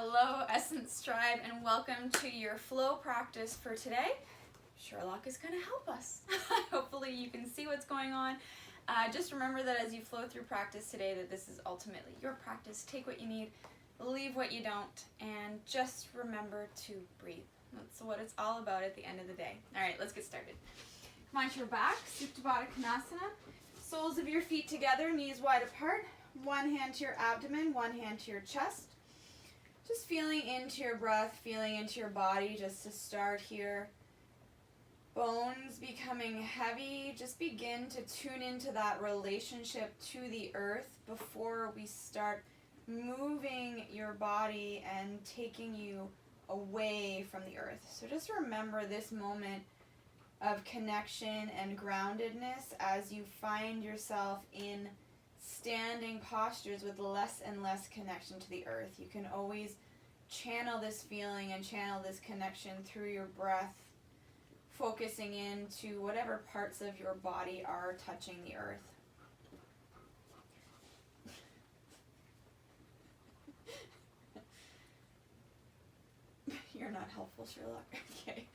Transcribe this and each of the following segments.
Hello, Essence Tribe, and welcome to your flow practice for today. Sherlock is going to help us. Hopefully you can see what's going on. Just remember that as you flow through practice today, that this is ultimately your practice. Take what you need, leave what you don't, and just remember to breathe. That's what it's all about at the end of the day. All right, let's get started. Come on to your back, Supta Baddha Konasana. Soles of your feet together, knees wide apart. One hand to your abdomen, one hand to your chest. Just feeling into your breath, feeling into your body just to start here. Bones becoming heavy. Just begin to tune into that relationship to the earth before we start moving your body and taking you away from the earth. So just remember this moment of connection and groundedness as you find yourself in standing postures with less and less connection to the earth. You can always channel this feeling and channel this connection through your breath, focusing into whatever parts of your body are touching the earth. You're not helpful, Sherlock. Okay.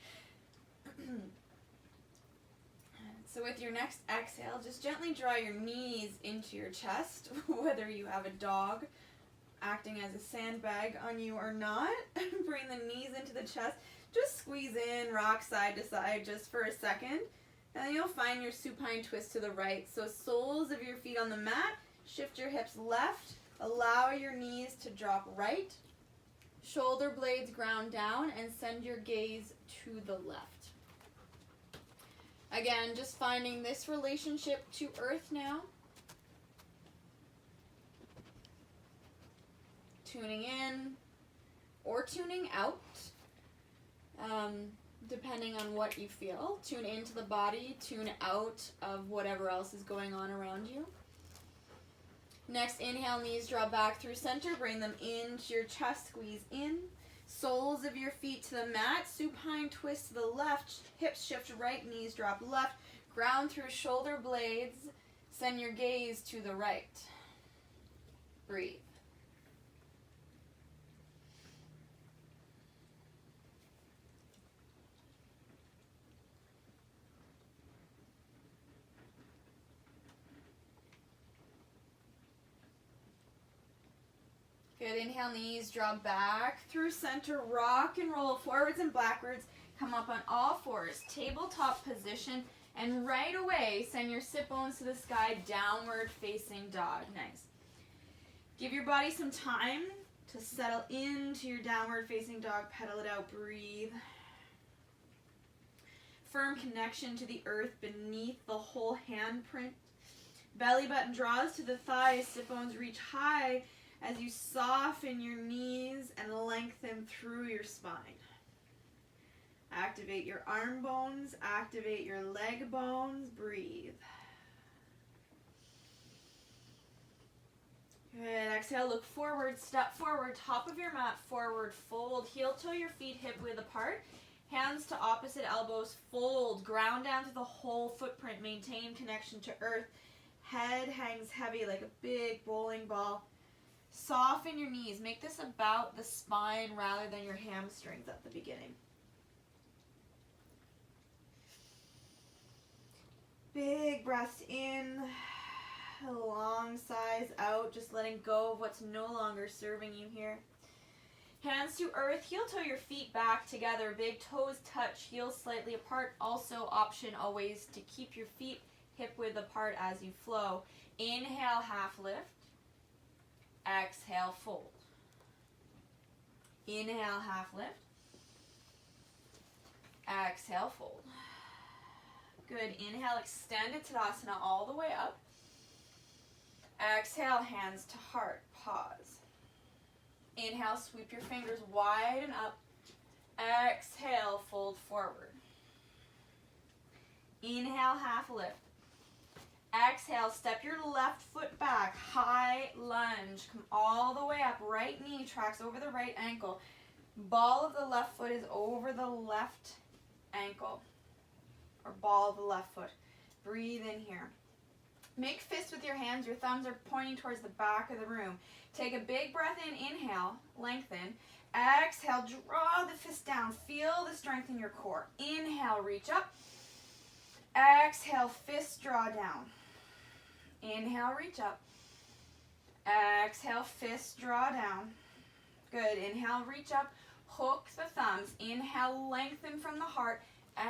So with your next exhale, just gently draw your knees into your chest, whether you have a dog acting as a sandbag on you or not. Bring the knees into the chest. Just squeeze in, rock side to side just for a second. And then you'll find your supine twist to the right. So soles of your feet on the mat, shift your hips left, allow your knees to drop right. Shoulder blades ground down and send your gaze to the left. Again, just finding this relationship to earth now. Tuning in or tuning out, depending on what you feel. Tune into the body, tune out of whatever else is going on around you. Next, inhale, knees draw back through center. Bring them into your chest, squeeze in. Soles of your feet to the mat, supine twist to the left, hips shift right, knees drop left, ground through shoulder blades, send your gaze to the right. Breathe. Good, inhale, knees draw back through center, rock and roll forwards and backwards, come up on all fours, tabletop position, and right away send your sit bones to the sky, downward facing dog. Nice. Give your body some time to settle into your downward facing dog, pedal it out, breathe. Firm connection to the earth beneath the whole handprint. Belly button draws to the thighs, sit bones reach high, as you soften your knees and lengthen through your spine. Activate your arm bones, activate your leg bones, breathe. Good, exhale, look forward, step forward, top of your mat, forward, fold, heel toe your feet hip width apart, hands to opposite elbows, fold, ground down to the whole footprint, maintain connection to earth, head hangs heavy like a big bowling ball. Soften your knees. Make this about the spine rather than your hamstrings at the beginning. Big breaths in, long sighs out, just letting go of what's no longer serving you here. Hands to earth, heel toe your feet back together, big toes touch, heels slightly apart. Also option always to keep your feet hip width apart as you flow. Inhale, half lift. Exhale, fold. Inhale, half lift. Exhale, fold. Good. Inhale, extended Tadasana all the way up. Exhale, hands to heart. Pause. Inhale, sweep your fingers wide and up. Exhale, fold forward. Inhale, half lift. Exhale, step your left foot back, high lunge, come all the way up, right knee tracks over the right ankle. Ball of the left foot is over the left ankle, or ball of the left foot. Breathe in here. Make fists with your hands. Your thumbs are pointing towards the back of the room. Take a big breath in. Inhale, lengthen. Exhale, draw the fist down. Feel the strength in your core. Inhale, reach up. Exhale, fist draw down. Inhale, reach up. Exhale, fist draw down. Good. Inhale, reach up. Hook the thumbs. Inhale, lengthen from the heart.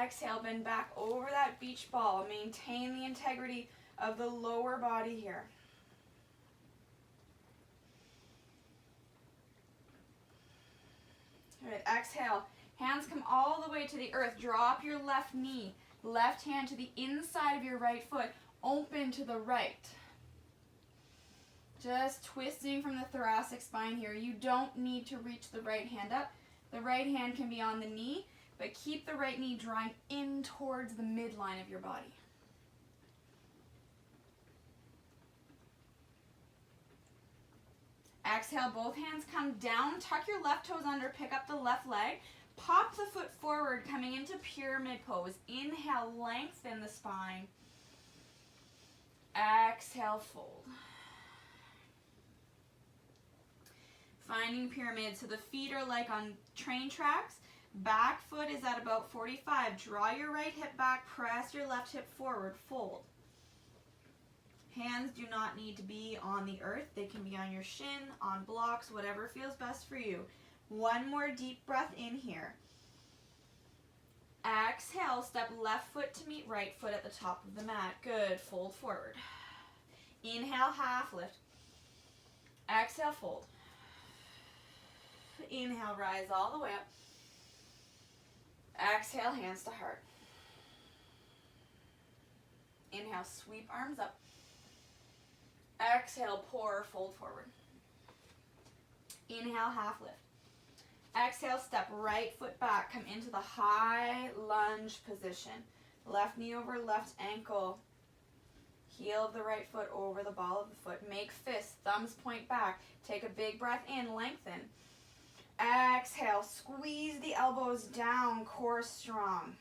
Exhale, bend back over that beach ball. Maintain the integrity of the lower body here. All right, exhale. Hands come all the way to the earth. Draw up your left knee. Left hand to the inside of your right foot. Open to the right. Just twisting from the thoracic spine here. You don't need to reach the right hand up. The right hand can be on the knee, but keep the right knee drawing in towards the midline of your body. Exhale, both hands come down. Tuck your left toes under, pick up the left leg. Pop the foot forward, coming into pyramid pose. Inhale, lengthen the spine. Exhale, fold. Finding pyramid, so the feet are like on train tracks. Back foot is at about 45. Draw your right hip back, press your left hip forward, fold. Hands do not need to be on the earth. They can be on your shin, on blocks, whatever feels best for you. One more deep breath in here. Exhale, step left foot to meet right foot at the top of the mat. Good, fold forward. Inhale, half lift. Exhale, fold. Inhale, rise all the way up. Exhale, hands to heart. Inhale, sweep arms up. Exhale, pour, fold forward. Inhale, half lift. Exhale, step right foot back. Come into the high lunge position. Left knee over left ankle. Heel of the right foot over the ball of the foot. Make fists, thumbs point back. Take a big breath in, lengthen. Exhale, squeeze the elbows down, core strong.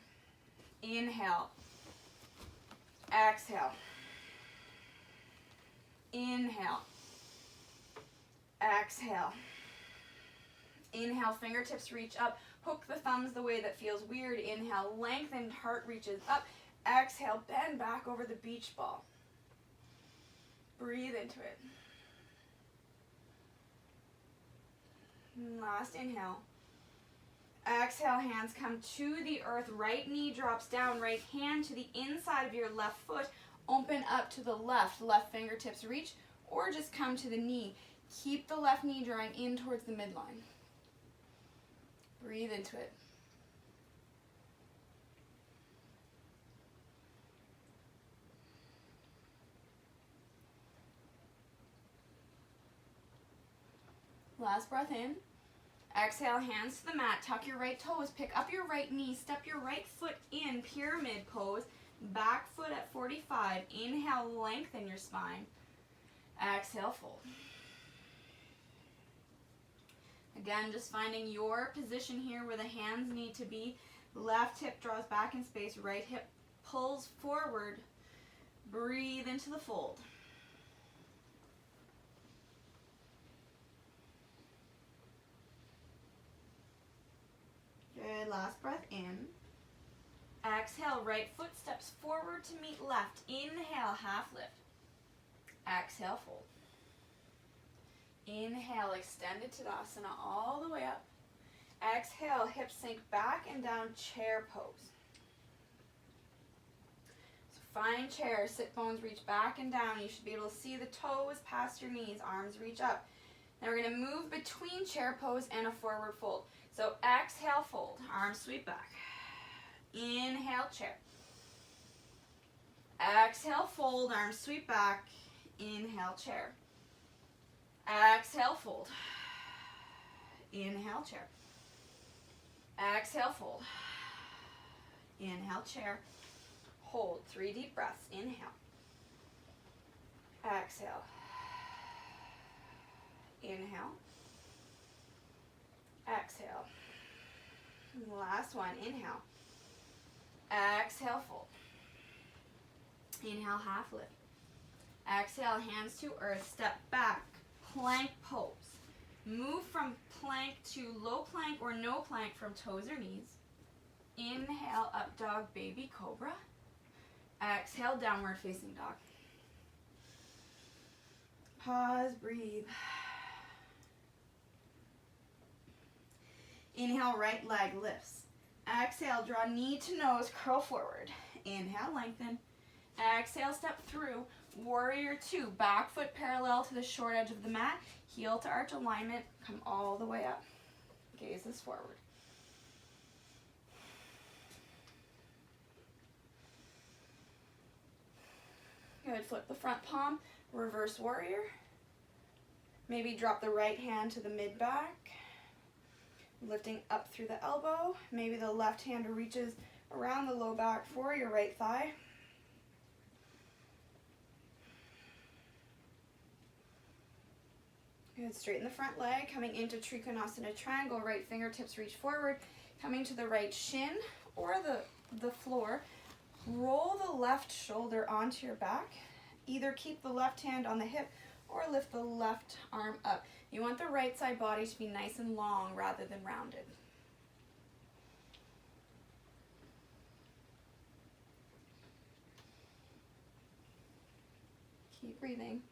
Inhale. Exhale. Inhale. Exhale. Inhale, fingertips reach up. Hook the thumbs the way that feels weird. Inhale, lengthened heart reaches up. Exhale, bend back over the beach ball. Breathe into it. Last inhale. Exhale, hands come to the earth. Right knee drops down. Right hand to the inside of your left foot. Open up to the left. Left fingertips reach, or just come to the knee. Keep the left knee drawing in towards the midline. Breathe into it. Last breath in. Exhale, hands to the mat. Tuck your right toes. Pick up your right knee. Step your right foot in. Pyramid pose. Back foot at 45. Inhale, lengthen your spine. Exhale, fold. Again, just finding your position here where the hands need to be. Left hip draws back in space. Right hip pulls forward. Breathe into the fold. Good, last breath in. Exhale, right foot steps forward to meet left. Inhale, half lift. Exhale, fold. Inhale, extended Tadasana all the way up. Exhale, hips sink back and down, chair pose. So find chair, sit bones reach back and down. You should be able to see the toes past your knees, arms reach up. Now we're going to move between chair pose and a forward fold. So exhale, fold, arms sweep back. Inhale, chair. Exhale, fold, arms sweep back. Inhale, chair. Exhale, fold. Inhale, chair. Exhale, fold. Inhale, chair. Hold. 3 deep breaths. Inhale. Exhale. Inhale. Exhale. Last one. Inhale. Exhale, fold. Inhale, half lift. Exhale, hands to earth, step back, plank pose. Move from plank to low plank or no plank from toes or knees. Inhale, up dog, baby cobra. Exhale, downward facing dog. Pause, breathe. Inhale, right leg lifts. Exhale, draw knee to nose, curl forward. Inhale, lengthen. Exhale, step through. Warrior two, back foot parallel to the short edge of the mat. Heel to arch alignment, come all the way up. Gazes forward. Good, flip the front palm, reverse warrior. Maybe drop the right hand to the mid-back. Lifting up through the elbow. Maybe the left hand reaches around the low back for your right thigh. Good, straighten the front leg, coming into Trikonasana triangle, right fingertips reach forward, coming to the right shin or the floor. Roll the left shoulder onto your back. Either keep the left hand on the hip or lift the left arm up. You want the right side body to be nice and long rather than rounded. Keep breathing.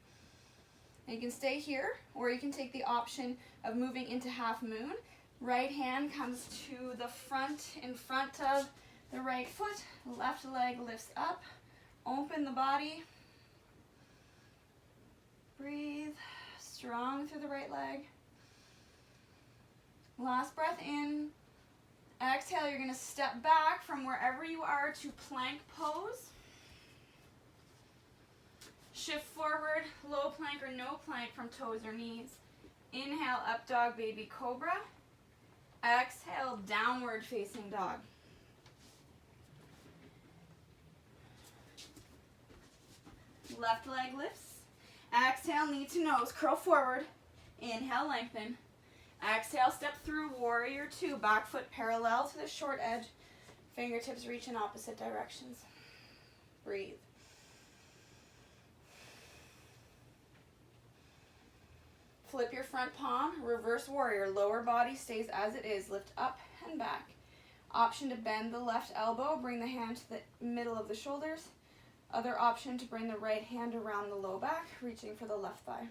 And you can stay here, or you can take the option of moving into half moon. Right hand comes to the front, in front of the right foot. Left leg lifts up. Open the body. Breathe. Strong through the right leg. Last breath in. Exhale, you're going to step back from wherever you are to plank pose. Shift forward, low plank or no plank from toes or knees. Inhale, up dog, baby cobra. Exhale, downward facing dog. Left leg lifts. Exhale, knee to nose, curl forward. Inhale, lengthen. Exhale, step through, warrior two, back foot parallel to the short edge. Fingertips reach in opposite directions. Breathe. Flip your front palm, reverse warrior. Lower body stays as it is. Lift up and back. Option to bend the left elbow, bring the hand to the middle of the shoulders. Other option to bring the right hand around the low back, reaching for the left thigh.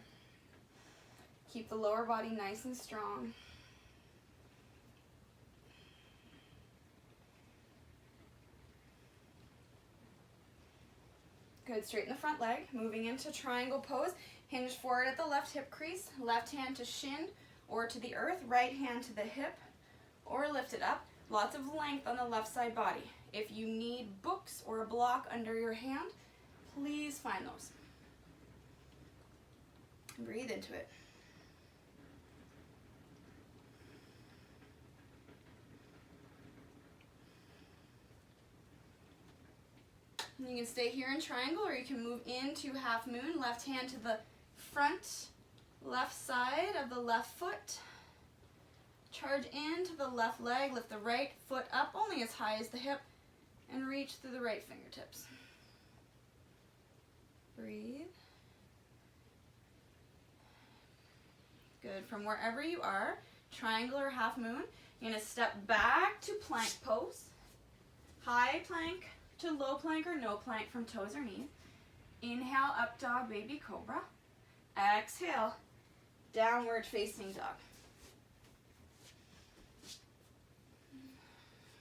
Keep the lower body nice and strong. Good, straighten the front leg, moving into triangle pose. Hinge forward at the left hip crease, left hand to shin or to the earth, right hand to the hip or lift it up. Lots of length on the left side body. If you need books or a block under your hand, please find those. Breathe into it. You can stay here in triangle or you can move into half moon. Left hand to the front left side of the left foot. Charge into the left leg. Lift the right foot up only as high as the hip and reach through the right fingertips. Breathe. Good. From wherever you are, triangle or half moon, you're going to step back to plank pose. High plank to low plank or no plank from toes or knees. Inhale, up dog, baby cobra. Exhale, downward facing dog.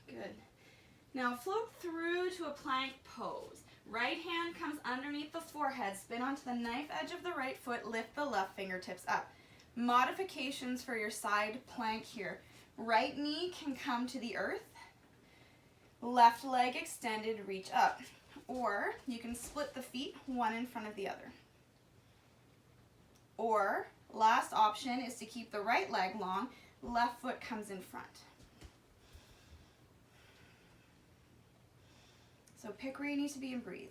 Good. Now float through to a plank pose. Right hand comes underneath the forehead, spin onto the knife edge of the right foot, lift the left fingertips up. Modifications for your side plank here. Right knee can come to the earth. Left leg extended, reach up. Or you can split the feet, one in front of the other. Or, last option is to keep the right leg long, left foot comes in front. So pick where you need to be and breathe.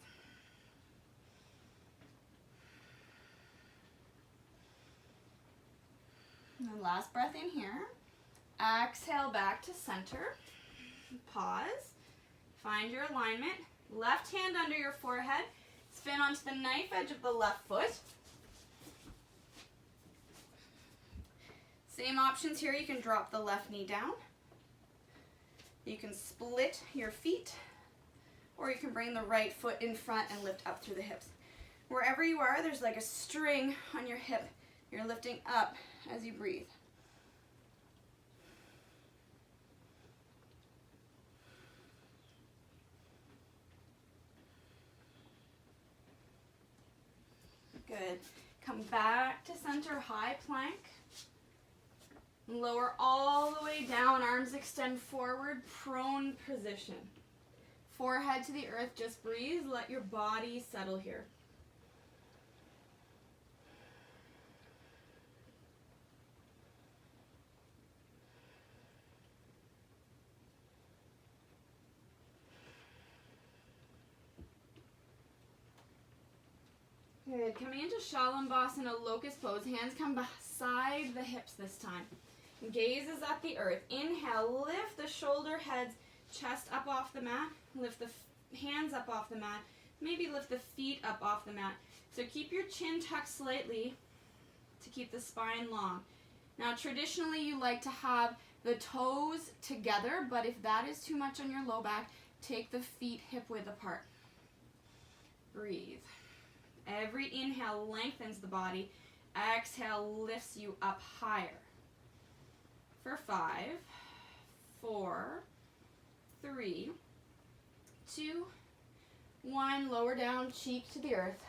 And then last breath in here. Exhale back to center. Pause. Find your alignment. Left hand under your forehead. Spin onto the knife edge of the left foot. Same options here. You can drop the left knee down. You can split your feet, or you can bring the right foot in front and lift up through the hips. Wherever you are, there's like a string on your hip. You're lifting up as you breathe. Good. Come back to center, high plank. Lower all the way down, arms extend forward, prone position. Forehead to the earth, just breathe, let your body settle here. Good. Coming into Shalabhasana, locust pose. Hands come beside the hips this time. Gaze is at the earth. Inhale, lift the shoulder heads, chest up off the mat. Lift the hands up off the mat. Maybe lift the feet up off the mat. So keep your chin tucked slightly to keep the spine long. Now, traditionally, you like to have the toes together, but if that is too much on your low back, take the feet hip width apart. Breathe. Every inhale lengthens the body. Exhale lifts you up higher. For 5, 4, 3, 2, 1. Lower down, cheek to the earth.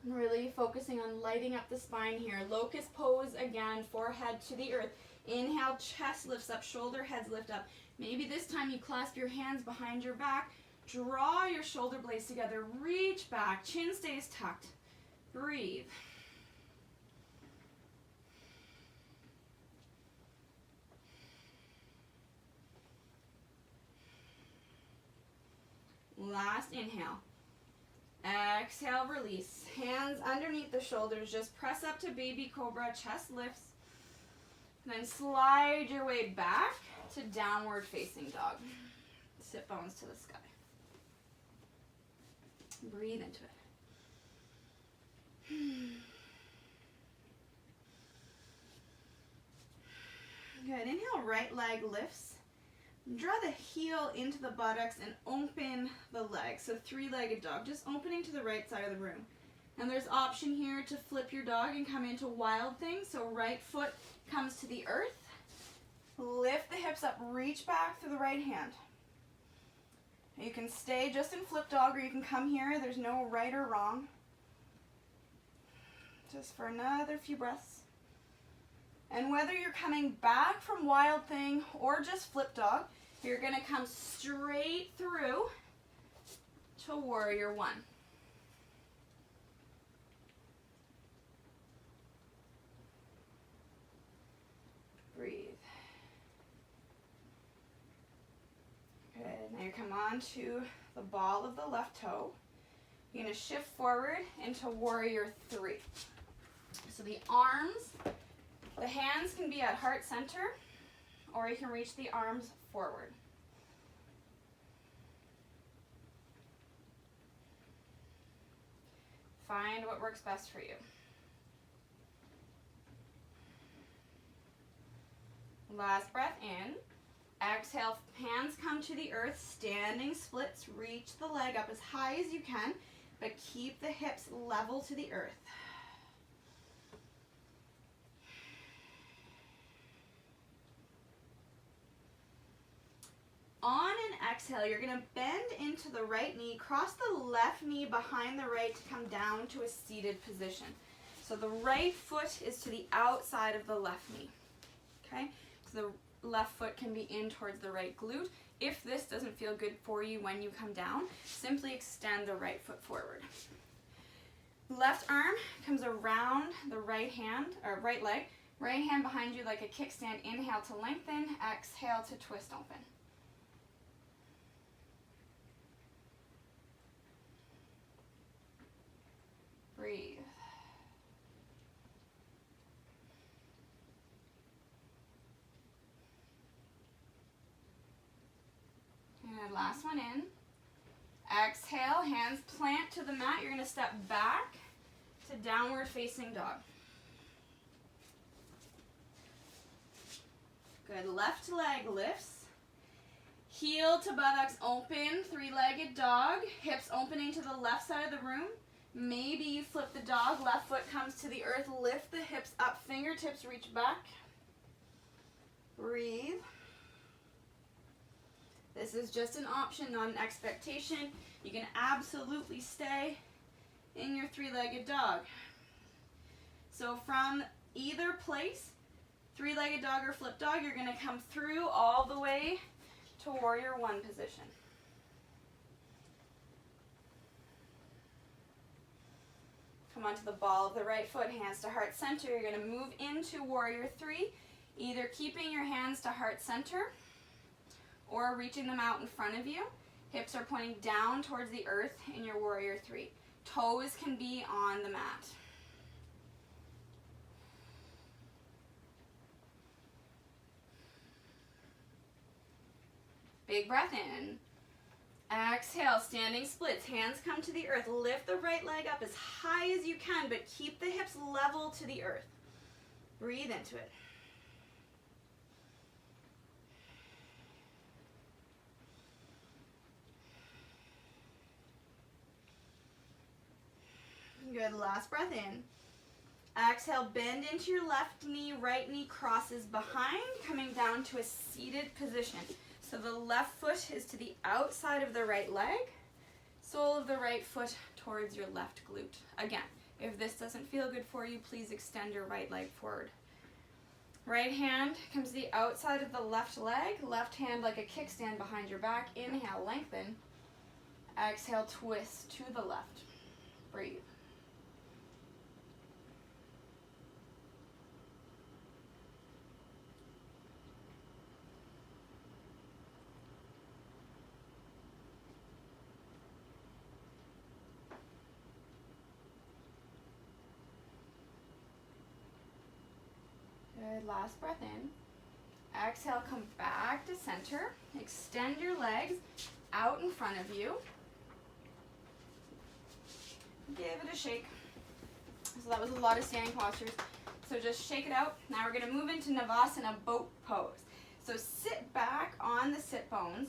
Really focusing on lighting up the spine here. Locust pose again, forehead to the earth. Inhale, chest lifts up, shoulder heads lift up. Maybe this time you clasp your hands behind your back. Draw your shoulder blades together, reach back, chin stays tucked. Breathe. Last inhale. Exhale, release. Hands underneath the shoulders, just press up to baby cobra, chest lifts. Then slide your way back to downward facing dog. Sit bones to the sky. Breathe into it. Good. Inhale, right leg lifts. Draw the heel into the buttocks and open the leg. So 3-legged dog, just opening to the right side of the room. And there's option here to flip your dog and come into wild thing. So right foot comes to the earth. Lift the hips up, reach back through the right hand. You can stay just in flip dog, or you can come here. There's no right or wrong. Just for another few breaths. And whether you're coming back from wild thing or just flip dog, you're going to come straight through to warrior 1. Breathe. Good. Now you come on to the ball of the left toe. You're going to shift forward into warrior 3. So the arms, the hands can be at heart center, or you can reach the arms forward. Find what works best for you. Last breath in. Exhale, hands come to the earth, standing splits. Reach the leg up as high as you can, but keep the hips level to the earth. On an exhale, you're going to bend into the right knee, cross the left knee behind the right to come down to a seated position. So the right foot is to the outside of the left knee. Okay? So the left foot can be in towards the right glute. If this doesn't feel good for you when you come down, simply extend the right foot forward. Left arm comes around the right hand, or right leg. Right hand behind you like a kickstand. Inhale to lengthen, exhale to twist open. Breathe. Exhale, hands plant to the mat. You're going to step back to downward facing dog. Good, left leg lifts. Heel to buttocks open, three-legged dog. Hips opening to the left side of the room. Maybe you flip the dog, left foot comes to the earth, lift the hips up, fingertips reach back. Breathe. This is just an option, not an expectation. You can absolutely stay in your three-legged dog. So from either place, three-legged dog or flip dog, you're going to come through all the way to warrior one position. Come onto the ball of the right foot, hands to heart center. You're going to move into warrior three, either keeping your hands to heart center or reaching them out in front of you. Hips are pointing down towards the earth in your warrior three. Toes can be on the mat. Big breath in. Exhale, standing splits. Hands come to the earth. Lift the right leg up as high as you can, but keep the hips level to the earth. Breathe into it. Good, last breath in. Exhale, bend into your left knee, right knee crosses behind, coming down to a seated position. So the left foot is to the outside of the right leg, sole of the right foot towards your left glute. Again, if this doesn't feel good for you, please extend your right leg forward. Right hand comes to the outside of the left leg, left hand like a kickstand behind your back. Inhale, lengthen. Exhale, twist to the left. Breathe. Good, last breath in. Exhale, come back to center. Extend your legs out in front of you. Give it a shake. So that was a lot of standing postures. So just shake it out. Now we're going to move into Navasana boat pose. So sit back on the sit bones.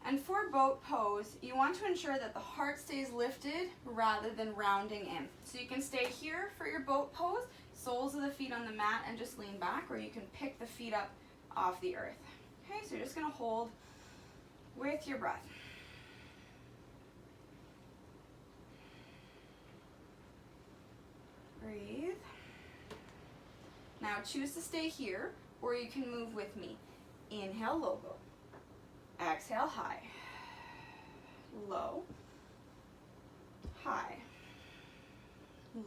And for boat pose, you want to ensure that the heart stays lifted rather than rounding in. So you can stay here for your boat pose, soles of the feet on the mat, and just lean back, or you can pick the feet up off the earth. Okay, so you're just going to hold with your breath. Breathe. Now choose to stay here, or you can move with me. Inhale, low boat. Exhale, high. Low. High.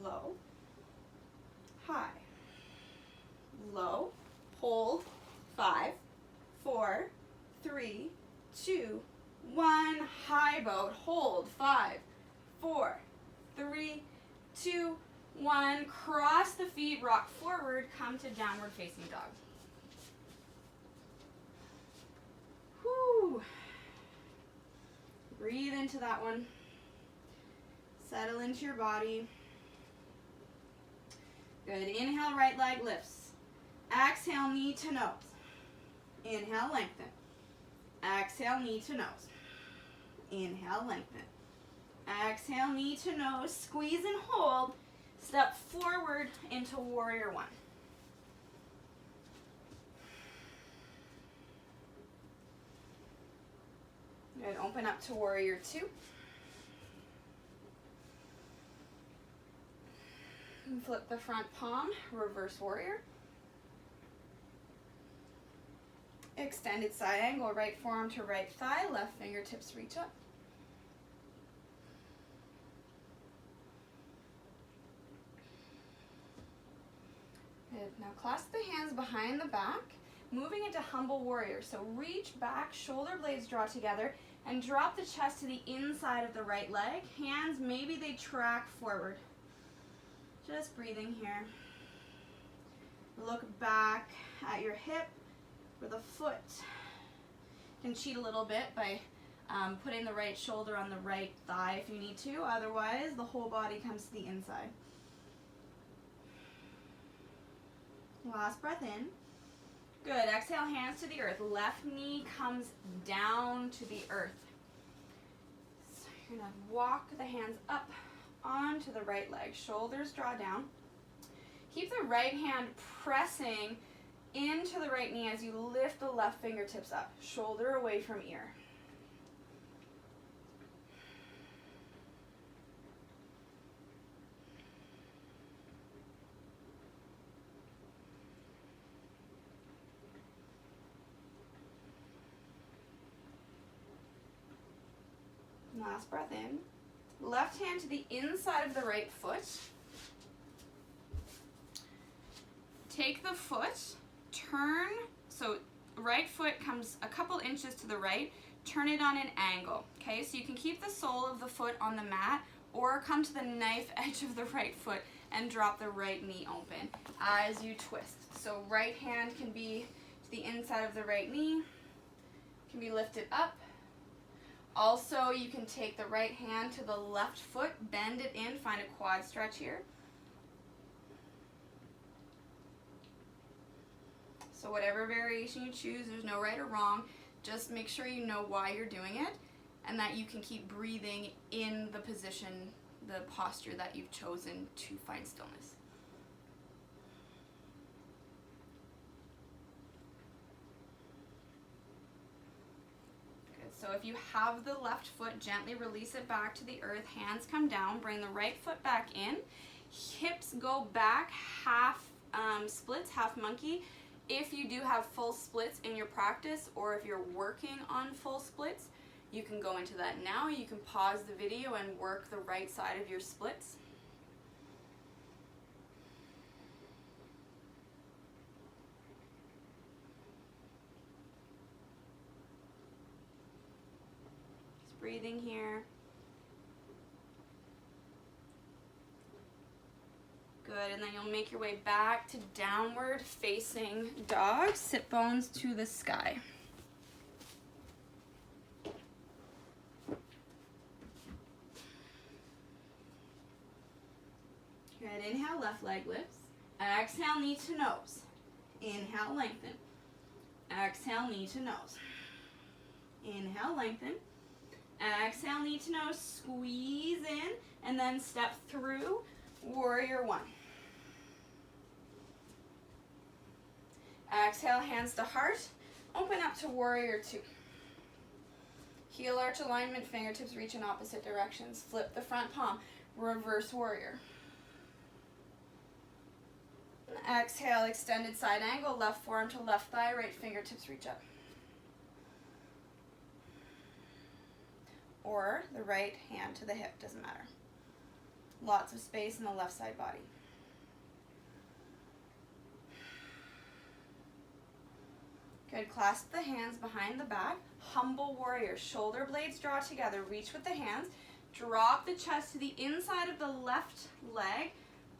Low. High. Low. Hold. 5, 4, 3, 2, 1. High boat. Hold. 5, 4, 3, 2, 1. Cross the feet. Rock forward. Come to downward facing dog. Whew. Breathe into that one. Settle into your body. Good. Inhale, right leg lifts. Exhale, knee to nose. Inhale, lengthen. Exhale, knee to nose. Inhale, lengthen. Exhale, knee to nose. Squeeze and hold. Step forward into warrior one. Good. Open up to warrior two. And flip the front palm, reverse warrior. Extended side angle, right forearm to right thigh, left fingertips reach up. Good. Now clasp the hands behind the back, moving into humble warrior. So reach back, shoulder blades draw together, and drop the chest to the inside of the right leg. Hands, maybe they track forward. Just breathing here. Look back at your hip or the foot. You can cheat a little bit by Putting the right shoulder on the right thigh if you need to. Otherwise, the whole body comes to the inside. Last breath in. Good. Exhale, hands to the earth. Left knee comes down to the earth. So you're going to walk the hands up onto the right leg. Shoulders draw down. Keep the right hand pressing into the right knee as you lift the left fingertips up. Shoulder away from ear. Last breath in. Left hand to the inside of the right foot. Take the foot, turn, so right foot comes a couple inches to the right, turn it on an angle, okay? So you can keep the sole of the foot on the mat or come to the knife edge of the right foot and drop the right knee open as you twist. So right hand can be to the inside of the right knee, can be lifted up. Also, you can take the right hand to the left foot, bend it in, find a quad stretch here. So whatever variation you choose, there's no right or wrong. Just make sure you know why you're doing it and that you can keep breathing in the position, the posture that you've chosen to find stillness. So if you have the left foot, gently release it back to the earth. Hands come down. Bring the right foot back in. Hips go back, half splits, half monkey. If you do have full splits in your practice or if you're working on full splits, you can go into that now. You can pause the video and work the right side of your splits. Breathing here. Good, and then you'll make your way back to downward facing dog. Sit bones to the sky. Good, inhale, left leg lifts. Exhale, knee to nose. Inhale, lengthen. Exhale, knee to nose. Inhale, lengthen. Exhale, knee to nose, squeeze in, and then step through warrior one. Exhale, hands to heart, open up to warrior two. Heel arch alignment, fingertips reach in opposite directions. Flip the front palm, reverse warrior. Exhale, extended side angle, left forearm to left thigh, right fingertips reach up. Or the right hand to the hip, doesn't matter. Lots of space in the left side body. Good, clasp the hands behind the back. Humble warrior, shoulder blades draw together. Reach with the hands. Drop the chest to the inside of the left leg,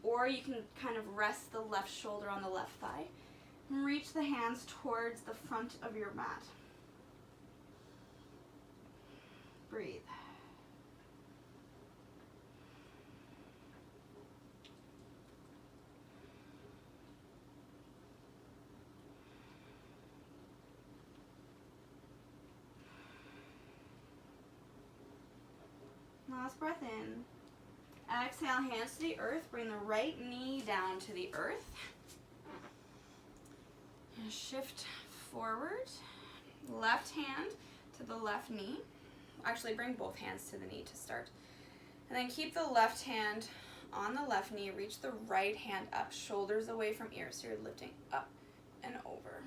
or you can kind of rest the left shoulder on the left thigh. And reach the hands towards the front of your mat. Breathe. Last breath in. Exhale, hands to the earth. Bring the right knee down to the earth. And shift forward. Left hand to the left knee. Actually, bring both hands to the knee to start. And then keep the left hand on the left knee. Reach the right hand up, shoulders away from ears. So you're lifting up and over.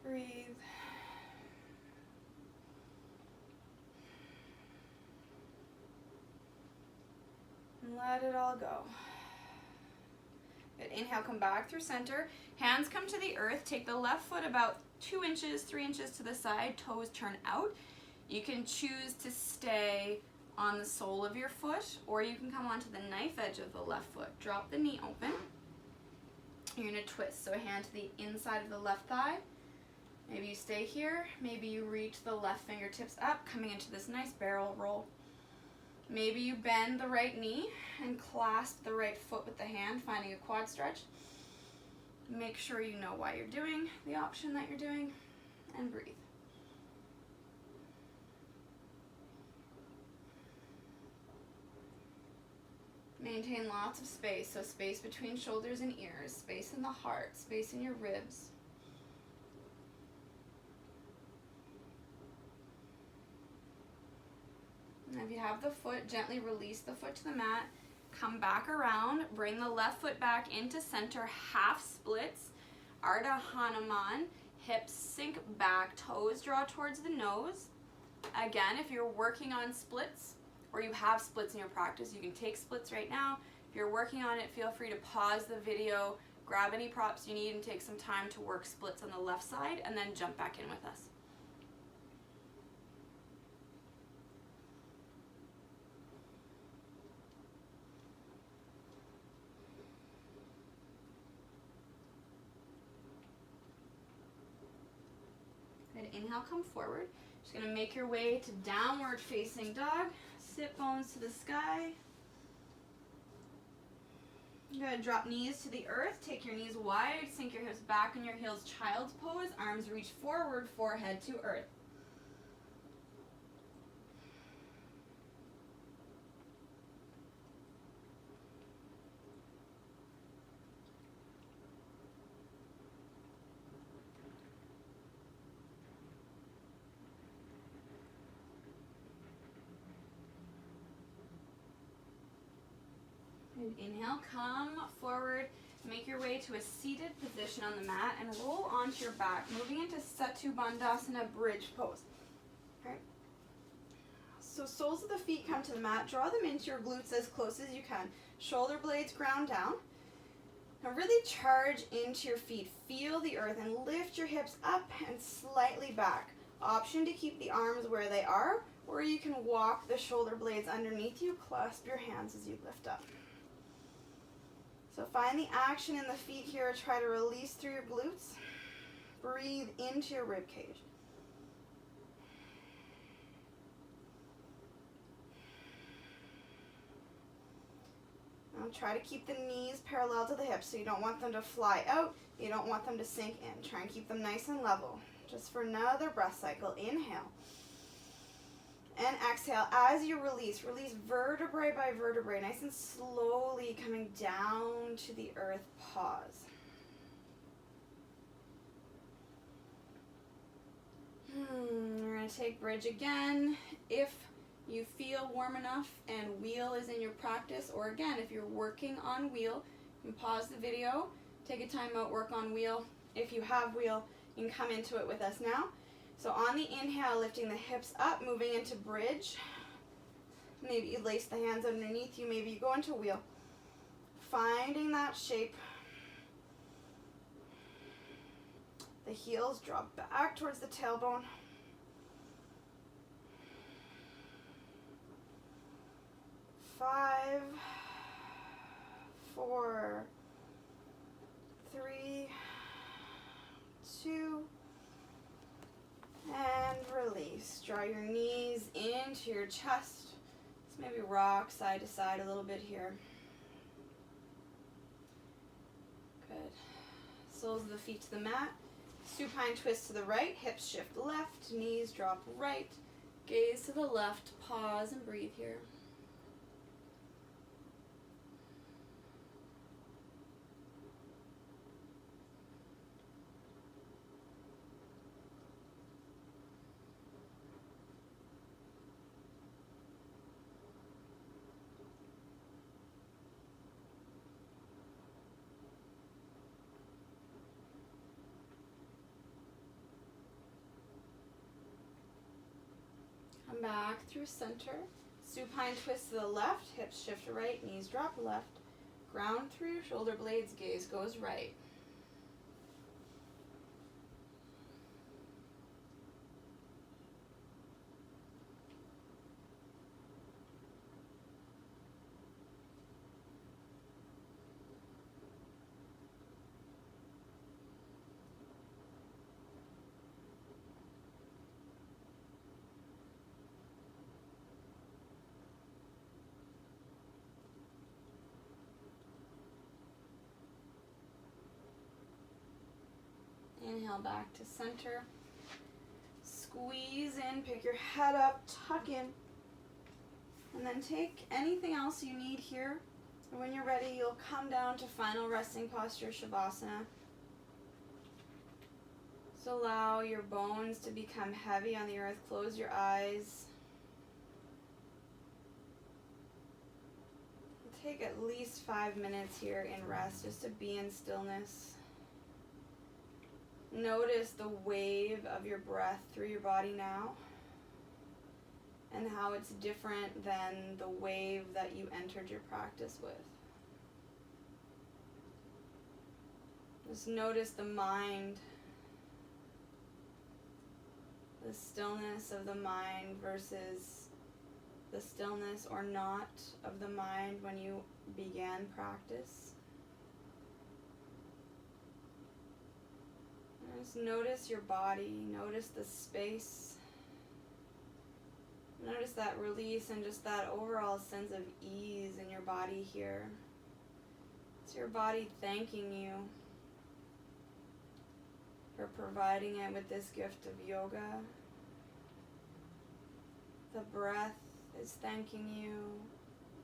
Breathe. And let it all go. Good. Inhale, come back through center. Hands come to the earth. Take the left foot about 2 inches, 3 inches to the side. Toes turn out. You can choose to stay on the sole of your foot, or you can come onto the knife edge of the left foot. Drop the knee open. You're going to twist. So a hand to the inside of the left thigh. Maybe you stay here. Maybe you reach the left fingertips up, coming into this nice barrel roll. Maybe you bend the right knee and clasp the right foot with the hand, finding a quad stretch. Make sure you know why you're doing the option that you're doing, and breathe. Maintain lots of space, so space between shoulders and ears, space in the heart, space in your ribs. And if you have the foot, gently release the foot to the mat, come back around, bring the left foot back into center, half splits, Ardha Hanuman, hips sink back, toes draw towards the nose. Again, if you're working on splits, or you have splits in your practice, you can take splits right now. If you're working on it, feel free to pause the video, grab any props you need, and take some time to work splits on the left side, and then jump back in with us. Good, inhale, come forward. Just gonna make your way to downward facing dog. Sit bones to the sky. You're gonna drop knees to the earth. Take your knees wide, sink your hips back on your heels, child's pose. Arms reach forward, forehead to earth. Good. Inhale, come forward, make your way to a seated position on the mat and roll onto your back, moving into Setu Bandhasana bridge pose. Okay. So soles of the feet come to the mat, draw them into your glutes as close as you can. Shoulder blades ground down. Now really charge into your feet, feel the earth and lift your hips up and slightly back. Option to keep the arms where they are, or you can walk the shoulder blades underneath you, clasp your hands as you lift up. So find the action in the feet here. Try to release through your glutes. Breathe into your rib cage. Now try to keep the knees parallel to the hips, so you don't want them to fly out. You don't want them to sink in. Try and keep them nice and level. Just for another breath cycle. Inhale. And exhale. As you release, release vertebrae by vertebrae, nice and slowly coming down to the earth. Pause. We're going to take bridge again. If you feel warm enough and wheel is in your practice, or again, if you're working on wheel, you can pause the video, take a time out, work on wheel. If you have wheel, you can come into it with us now. So on the inhale, lifting the hips up, moving into bridge. Maybe you lace the hands underneath you, maybe you go into wheel. Finding that shape. The heels drop back towards the tailbone. Five, 4, 3, 2, and release. Draw your knees into your chest. Let's maybe rock side to side a little bit here. Good. Soles of the feet to the mat. Supine twist to the right. Hips shift left. Knees drop right. Gaze to the left. Pause and breathe here. Come back through center. Supine twist to the left, hips shift right, knees drop left. Ground through, shoulder blades, gaze goes right. Inhale back to center. Squeeze in, pick your head up, tuck in. And then take anything else you need here. And when you're ready, you'll come down to final resting posture, Shavasana. So allow your bones to become heavy on the earth. Close your eyes. Take at least 5 minutes here in rest, just to be in stillness. Notice the wave of your breath through your body now, and how it's different than the wave that you entered your practice with. Just notice the mind, the stillness of the mind versus the stillness or not of the mind when you began practice. And just notice your body, notice the space. Notice that release and just that overall sense of ease in your body here. It's your body thanking you for providing it with this gift of yoga. The breath is thanking you.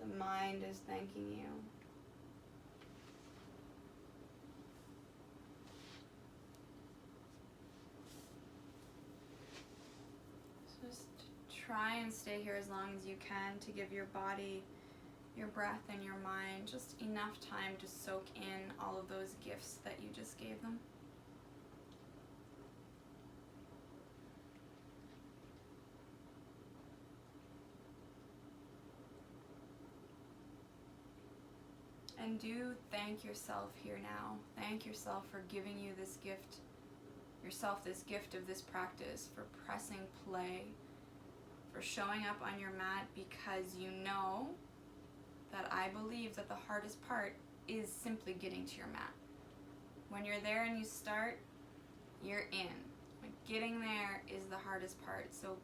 The mind is thanking you. So just try and stay here as long as you can to give your body, your breath, and your mind just enough time to soak in all of those gifts that you just gave them. And do thank yourself here now. Thank yourself for giving you this gift, yourself this gift of this practice, for pressing play, for showing up on your mat, because you know that I believe that the hardest part is simply getting to your mat. When you're there and you start, you're in. But getting there is the hardest part. So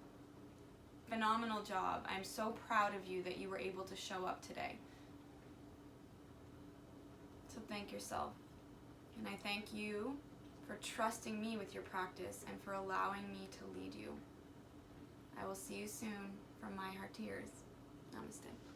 phenomenal job. I'm so proud of you that you were able to show up today. So thank yourself. And I thank you for trusting me with your practice and for allowing me to lead you. I will see you soon from my heart to yours. Namaste.